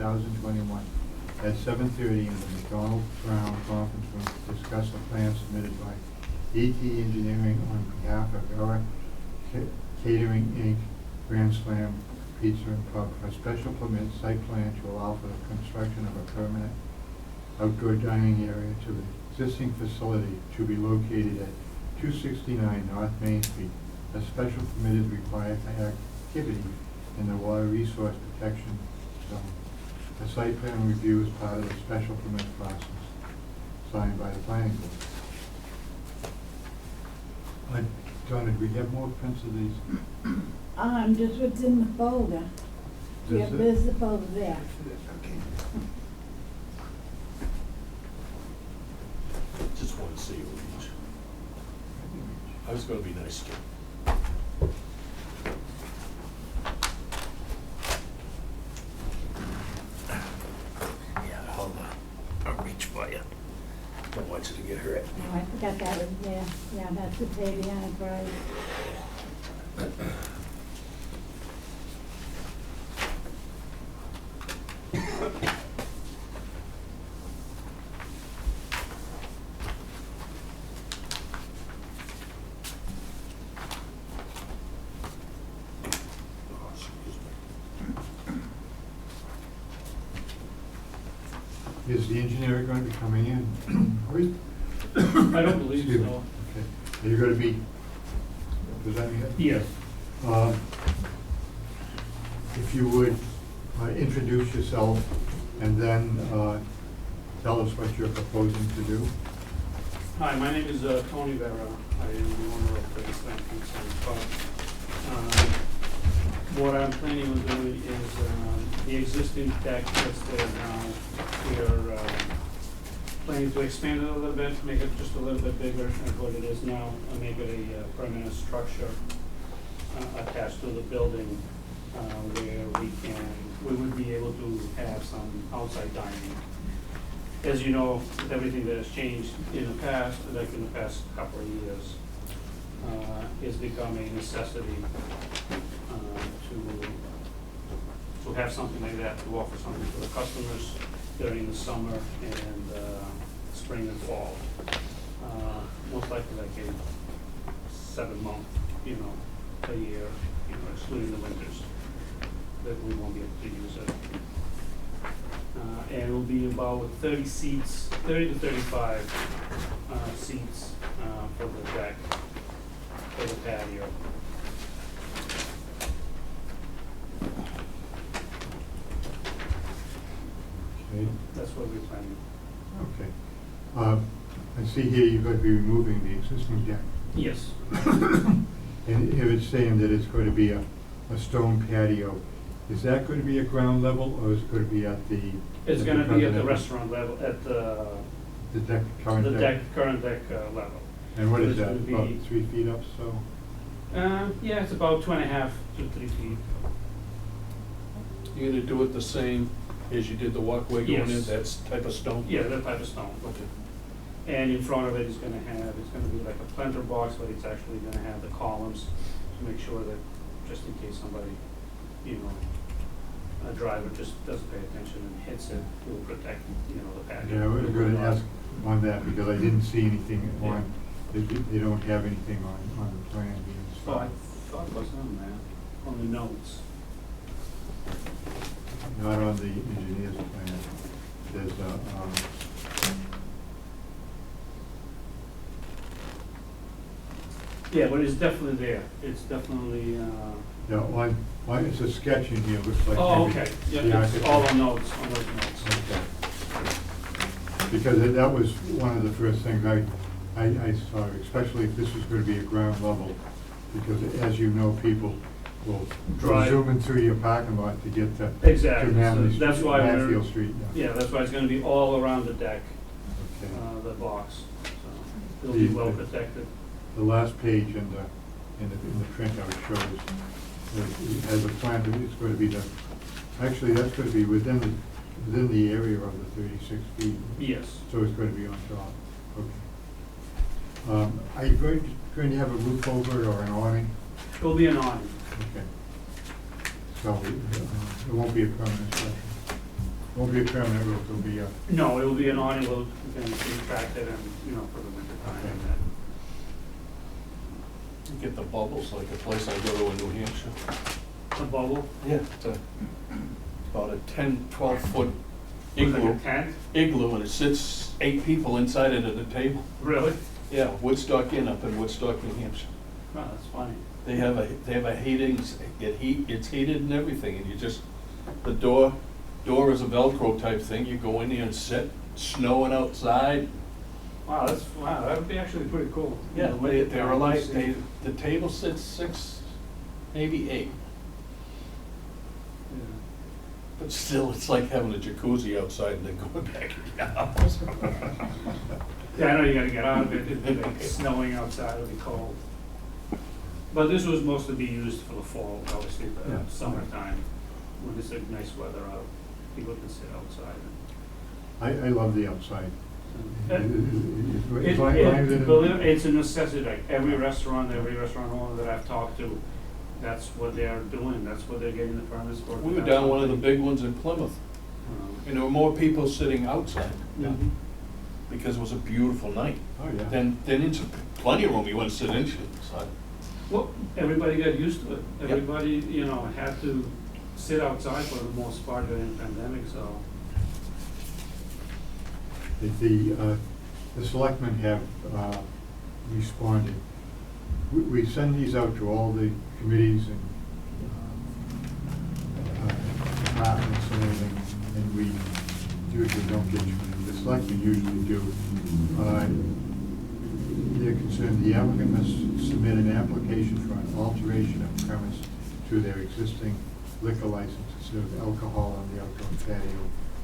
2021 at 7:30 in the McDonald Brown Conference Room to discuss a plan submitted by ET Engineering on behalf of Era Catering Inc., Grand Slam Pizza and Pub for a special permit site plan to allow for the construction of a permanent outdoor dining area to the existing facility to be located at 269 North Main Street. A special permit is required for activity in the water resource protection zone. A site plan review is part of the special permit process, signed by the planning board. Donna, do we have more prints of these? Just what's in the folder. Yeah, Is it? there's the folder there. Okay. Just want to see you each. I was going to be nice to you. Yeah, hold on. I'll reach for you. Don't want you to get hurt. Oh, I forgot that was there. Yeah, that's the pay the enterprise. Oh, excuse me. Is the engineer going to be coming in? Are we- I don't believe Excuse me. so. Okay. Are you going to be presenting it? Yes. If you would introduce yourself and then tell us what you're proposing to do. Hi, my name is Tony Vera. I am the owner of Grand Slam Pizza and Pub. What I'm planning on doing is the existing deck that's there now. We are planning to expand it a little bit, make it just a little bit bigger than what it is now, and make it a permanent structure attached to the building where we would be able to have some outside dining. As you know, with everything that has changed in the past, like in the past couple of years, it's become a necessity to have something like that, to offer something to the customers during the summer and spring and fall. Most likely like a 7-month, a year, excluding the winters, that we won't be able to use it. And it will be about 30 seats, 30 to 35 seats for the deck, for the patio. Okay. That's what we're planning. Okay. I see here you're going to be removing the existing deck. Yes. And here it's saying that it's going to be a stone patio. Is that going to be at ground level, or is it going to be at the? It's at gonna the be at the present- restaurant level, at the deck, current deck? current deck level. And what is It's that, gonna be- about 3 feet up, so? Yeah, it's about 2.5 to 3 feet. You're going to do it the same as you did the walkway going in, Yes. that type of stone? Yeah, that type of stone. Okay. And in front of it is gonna be like a planter box, but it's actually gonna have the columns to make sure that, just in case somebody, a driver just doesn't pay attention and hits it, it will protect, the patio. Yeah, I was going to ask on that, because I didn't see anything on, they don't have anything on the plan being Oh, I installed. thought it was on there, on the notes. Not on the engineer's plan. There's Yeah, but it's definitely there. It's definitely, yeah, it's a sketch in here, looks like. oh, maybe- okay. I Yeah, it's think- all on notes, on those notes. Okay. Because that was one of the first things I saw, especially if this was going to be a ground level, because as you know, people will Drive. zoom in through your parking lot to get to. Exactly. To Manley So that's Street, why we're- Manfield Street, yeah. Yeah, that's why it's gonna be all around the deck, Okay. the box. So it'll be The- well protected. The last page in the printout shows, that as a plan, it's going to be actually, that's going to be within the area of the 36 feet. Yes. So it's going to be on top. Okay. Are you going to have a roof over it or an awning? It'll be an awning. Okay. So it won't be a permanent structure. Won't be a permanent roof, it'll be a, No, it will be an awning, we'll, we can retract it and, you know, for the winter time and then. You get the bubbles like a place I go to in New Hampshire. A bubble? Yeah. It's about a 10, 12-foot Like igloo. a tent? Igloo, and it sits 8 people inside it at a table. Really? Yeah, Woodstock Inn up in Woodstock, New Hampshire. Oh, that's funny. They have a heating, it's heated and everything, and you just, the door is a Velcro type thing, you go in there and sit, snowing outside. Wow, that would be actually pretty cool. Yeah, The winter they're time, like, you see. the table sits 6, maybe 8, Yeah. but still, it's like having a jacuzzi outside and then going back in your house. Yeah, I know you gotta get out of it, it'd be like snowing outside, it'd be cold. But this was mostly be used for the fall, obviously, the Yeah. summertime, when it's like nice weather out, people can sit outside. I love the outside. It's a necessity, like every restaurant owner that I've talked to, that's what they're doing, that's what they're getting the permits for. We were down one of the big ones in Plymouth, and there were more people sitting outside, Mhm. because it was a beautiful night. Oh, yeah. Then it's plenty of room, you want to sit inside. Well, everybody got used to it, Yep. everybody, you know, had to sit outside for the most part during the pandemic, so. The selectmen have responded. We send these out to all the committees and departments and everything, and we usually don't get you. The selectmen usually do. They're concerned the applicant must submit an application for an alteration of premise to their existing liquor license to serve alcohol on the outdoor patio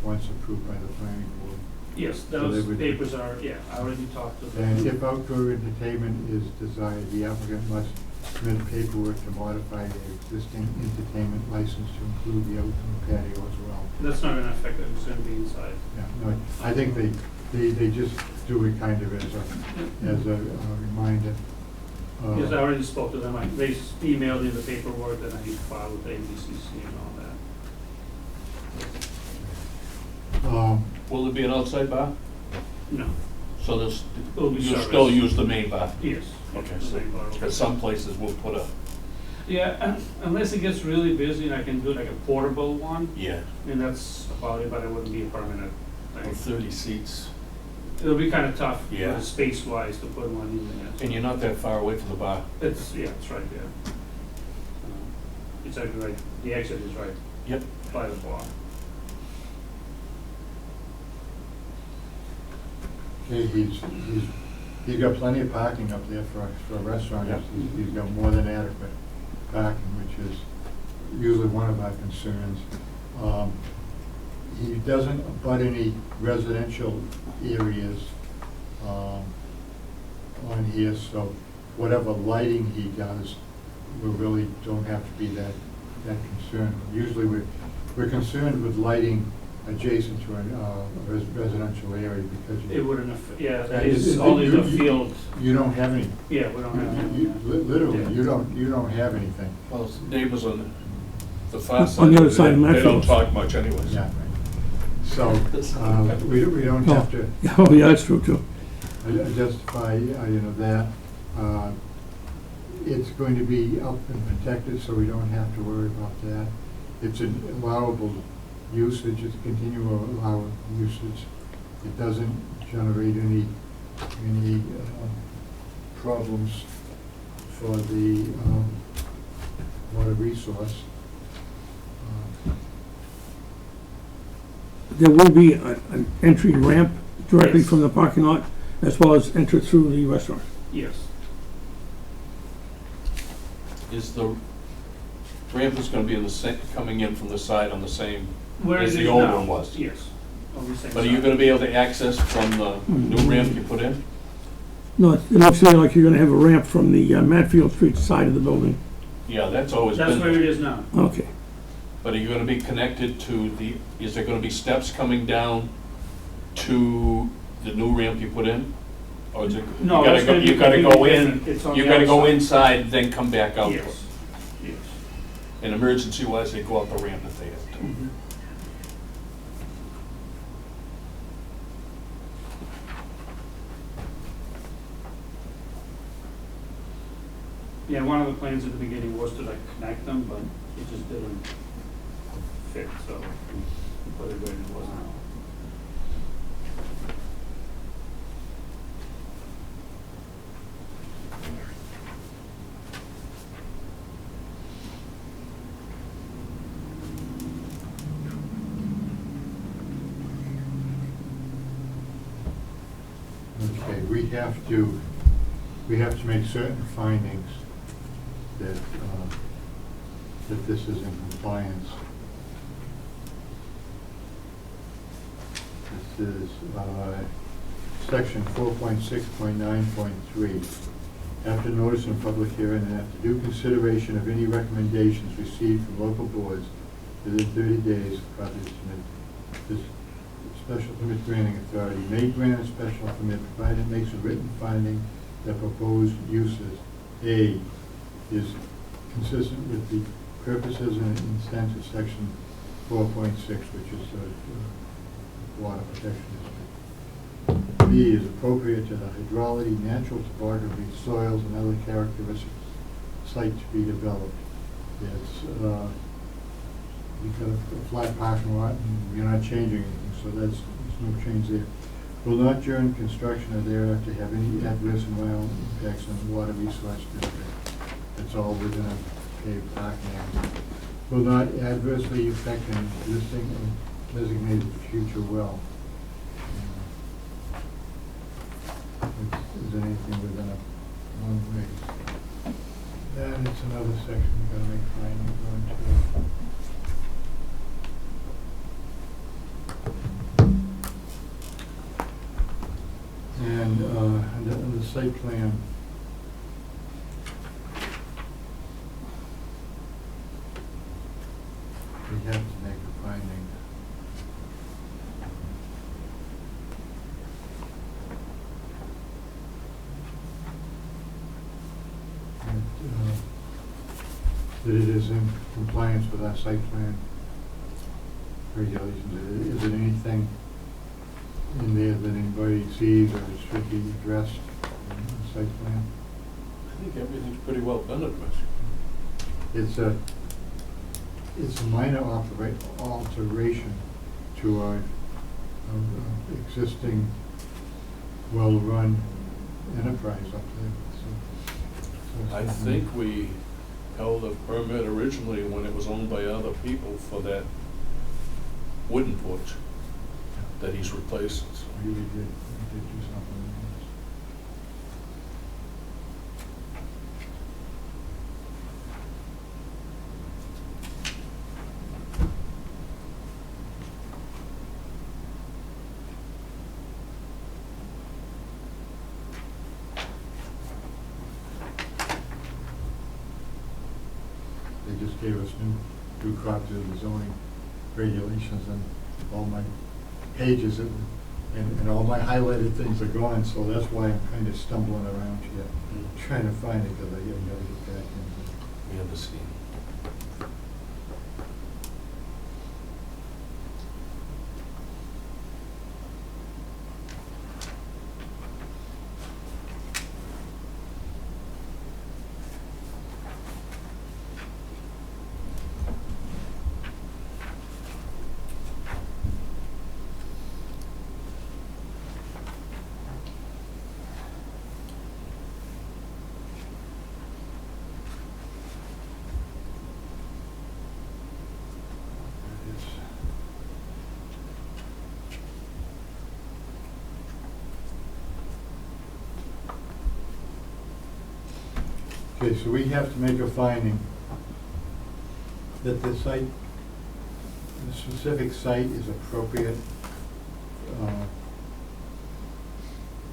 once approved by the planning board. Yes, So they those would- papers are, yeah, I already talked to them. And if outdoor entertainment is desired, the applicant must submit paperwork to modify the existing entertainment license to include the outdoor patio as well. That's not gonna affect it, it's gonna be inside. Yeah, no, I think they just do it kind of as a reminder. Yes, I already spoke to them, they emailed me the paperwork that I need to file with ABCC and all that. Will there be an outside bar? No, So It'll be you'll service. still use the main bar? yes. Okay, The so, main bar will be- because some places will put a, Yeah, unless it gets really busy and I can do like a portable one, yeah, and that's about it, but it wouldn't be a permanent thing. 30 seats, It'll be kind of tough, Yeah. space-wise, to put one in there. and you're not that far away from the bar. It's right there. It's actually right, the exit is right Yep. by the bar. Okay, he's got plenty of parking up there for a restaurant. Yeah. He's got more than adequate parking, which is usually one of our concerns. He doesn't abut any residential areas on here, so whatever lighting he does, we really don't have to be that concerned. Usually we're concerned with lighting adjacent to a residential area because It wouldn't, yeah, Yeah, it's only the you- field, you don't have any. yeah, we don't have any. Literally, Yeah. you don't have anything. Well, neighbors on the far On side, the other side of they don't Matfield's. talk much anyways. Yeah, right. So, we don't have to Oh, yeah, that's true, too. justify, that. It's going to be up and protected, so we don't have to worry about that. It's an allowable usage, it's continual allowable usage. It doesn't generate any problems for the water resource. There will be an entry ramp directly Yes. from the parking lot, as well as enter through the restaurant. Yes, Is the ramp is gonna be in the same, coming in from the side on the same, where as it the is old now. one was? Yes. On the same But are you side. gonna be able to access from the new ramp you put in? No, it looks to me like you're gonna have a ramp from the Matfield Street side of the building. Yeah, that's always That's where it been, is now. Okay. but are you gonna be connected to the, is there gonna be steps coming down to the new ramp you put in? Or is it, No, you it's gotta go, gonna be you gotta go completely in, different. It's on you the gotta go outside. inside, then come back out? Yes, yes. And emergency wise, they go up a ramp if they have to. Mhm. Yeah, one of the plans at the beginning was to like connect them, but it just didn't fit, so we put it where it was now. Okay, we have to make certain findings that, that this is in compliance. This is, section 4.6.9.3. After notice in public hearing and after due consideration of any recommendations received from local boards within 30 days of property submitted, this special permit granting authority may grant a special permit provided it makes a written finding that proposed uses, A, is consistent with the purposes and intent of section 4.6, which is water protection district. B, is appropriate to the hydrology, natural topography, soils, and other characteristics site to be developed. It's, you've got a flat parking lot, and you're not changing anything, so there's no change there. Will not during construction or thereafter have any adverse environmental impacts on the water resource district. It's all within a paved parking area. Will not adversely affect an existing or designated future well. Is there anything within a one way? Then it's another section we gotta make findings on too. And on the site plan, we have to make a finding. That it is in compliance with our site plan regulations. Is it anything in there that anybody sees or should be addressed in the site plan? I think everything's pretty well done at West. It's a minor alteration to our existing well-run enterprise up there. So I think we held a permit originally when it was owned by other people for that wooden porch that he's replacing. we did do something. They just gave us new copies of the zoning regulations, and all my pages and all my highlighted things are gone, so that's why I'm kind of stumbling around here, trying to find it, because I gotta get back in. We understand. Okay, so we have to make a finding that the site, the specific site is appropriate.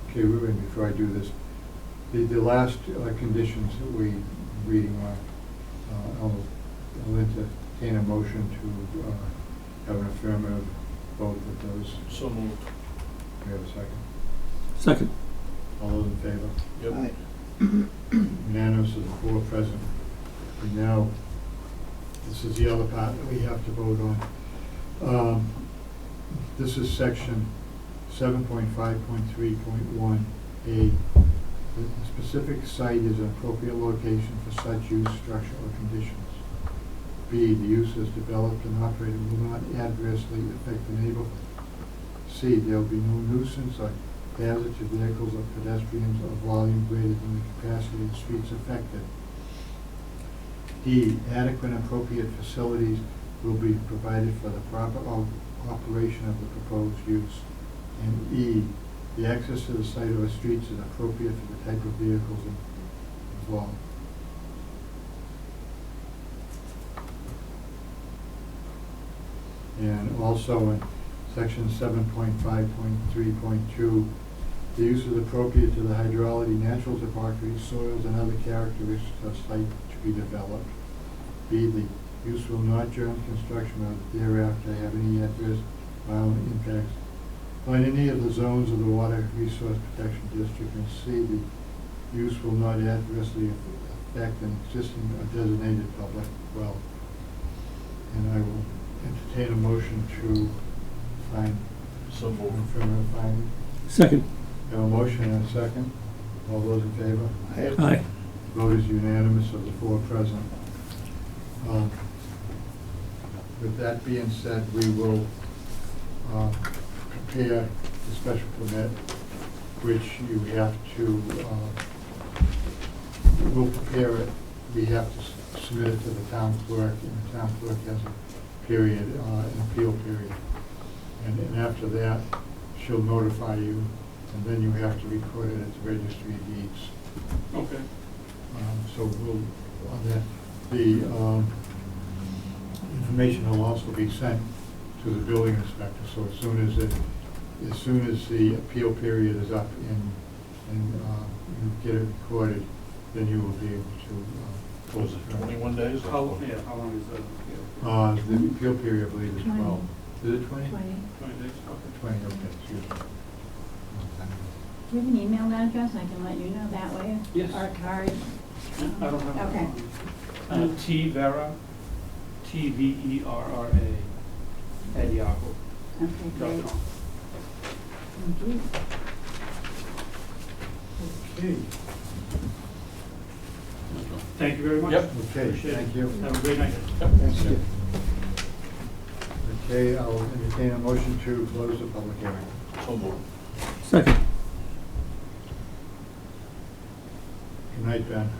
Okay, wait a minute, before I do this, the last conditions that we reading are, I'll entertain a motion to have an affirmative vote with those. So moved. We have a second. Second. All those in favor? Yep. Aye. Unanimous of the four present. And now, this is the other part that we have to vote on. This is section 7.5.3.1A, The specific site is an appropriate location for such use, structure, or conditions. B, the use as developed and operated will not adversely affect the neighborhood. C, there will be no nuisance or hazard to vehicles or pedestrians of volume greater than the capacity of streets affected. D, adequate and appropriate facilities will be provided for the proper operation of the proposed use. And E, the access to the site or streets is appropriate for the type of vehicles involved. And also in section 7.5.3.2, the use is appropriate to the hydrology, natural topography, soils, and other characteristics of site to be developed. B, the use will not during construction or thereafter have any adverse environmental impacts on any of the zones of the Water Resource Protection District. And C, the use will not adversely affect an existing or designated public well. And I will entertain a motion to find So moved. affirmative finding. Second. Have a motion and a second. All those in favor? Aye. Vote is unanimous of the four present. With that being said, we will prepare the special permit, which you have to, we'll prepare it. We have to submit it to the town clerk, and the town clerk has a period, an appeal period. And after that, she'll notify you, and then you have to record it at the registry of deeds. Okay. So we'll, on that, the information will also be sent to the building inspector. So as soon as the appeal period is up and you get it recorded, then you will be able to. What was it, 21 days? How long is that? The appeal period, I believe, is 12. Is it 20? 20. 20 days, okay. 20, okay, excuse me. Do you have an email address? I can let you know that way. Yes. Or a card. I don't have Okay. that. T Vera, TVERRA @yahoo.com. Okay, great. Thank you. Okay, Thank you very much. Yep. okay, Appreciate thank it. you. Have a great night. Thank you. Okay, I'll entertain a motion to close the public hearing. So moved. Second. Good night, Ben.